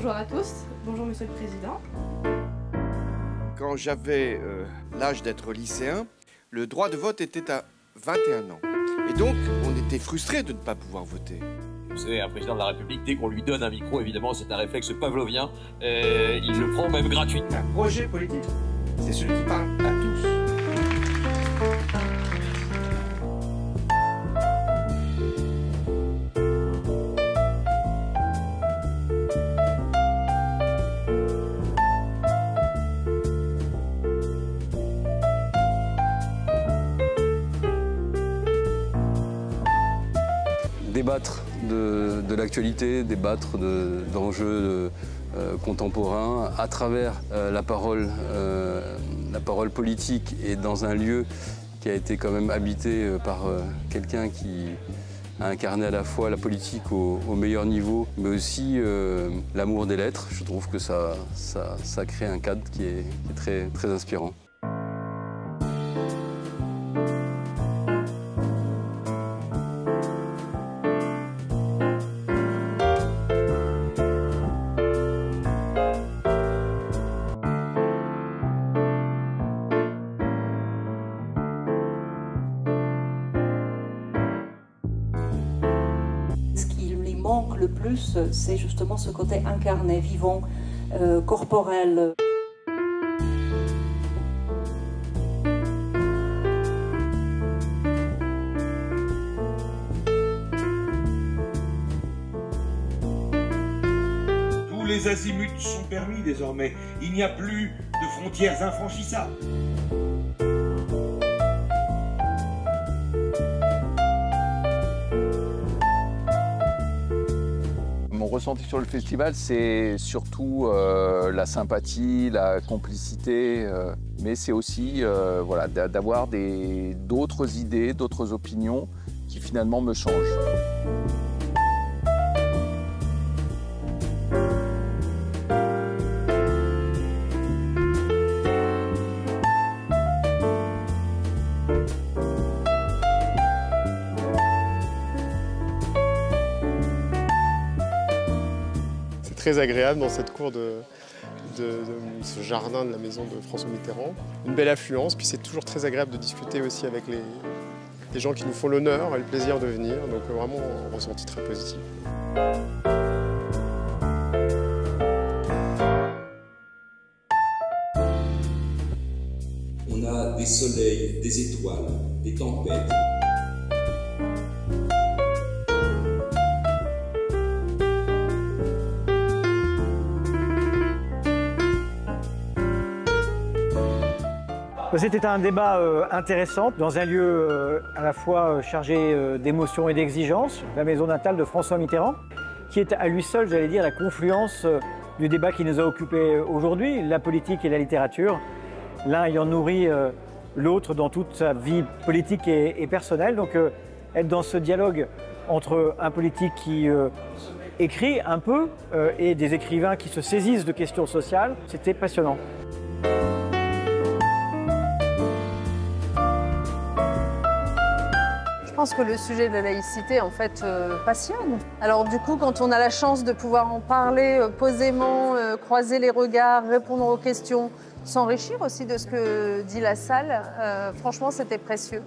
bonjour à tous, bonjour Monsieur le Président. Quand j'avais l'âge d'être lycéen, le droit de vote était à 21 ans. Et donc, on était frustrés de ne pas pouvoir voter. Vous savez, un président de la République, dès qu'on lui donne un micro, évidemment, c'est un réflexe pavlovien, il le prend même gratuit. Un projet politique, c'est celui qui parle à tous. Débattre de l'actualité, débattre d'enjeux contemporains à travers la parole politique et dans un lieu qui a été quand même habité par quelqu'un qui a incarné à la fois la politique au meilleur niveau, mais aussi l'amour des lettres. Je trouve que ça crée un cadre qui est très, très inspirant. Manque le plus, c'est justement ce côté incarné, vivant, corporel. Tous les azimuts sont permis désormais. Il n'y a plus de frontières infranchissables. Mon ressenti sur le festival, c'est surtout la sympathie, la complicité, mais c'est aussi voilà, d'avoir d'autres idées, d'autres opinions qui finalement me changent. Très agréable dans cette cour de ce jardin de la maison de François Mitterrand. Une belle affluence, puis c'est toujours très agréable de discuter aussi avec les gens qui nous font l'honneur et le plaisir de venir, donc vraiment un ressenti très positif. On a des soleils, des étoiles, des tempêtes. C'était un débat intéressant dans un lieu à la fois chargé d'émotions et d'exigences, la maison natale de François Mitterrand, qui est à lui seul, j'allais dire, la confluence du débat qui nous a occupés aujourd'hui, la politique et la littérature, l'un ayant nourri l'autre dans toute sa vie politique et personnelle. Donc être dans ce dialogue entre un politique qui écrit un peu et des écrivains qui se saisissent de questions sociales, c'était passionnant. Je pense que le sujet de la laïcité, en fait, passionne. Alors du coup, quand on a la chance de pouvoir en parler posément, croiser les regards, répondre aux questions, s'enrichir aussi de ce que dit la salle, franchement, c'était précieux.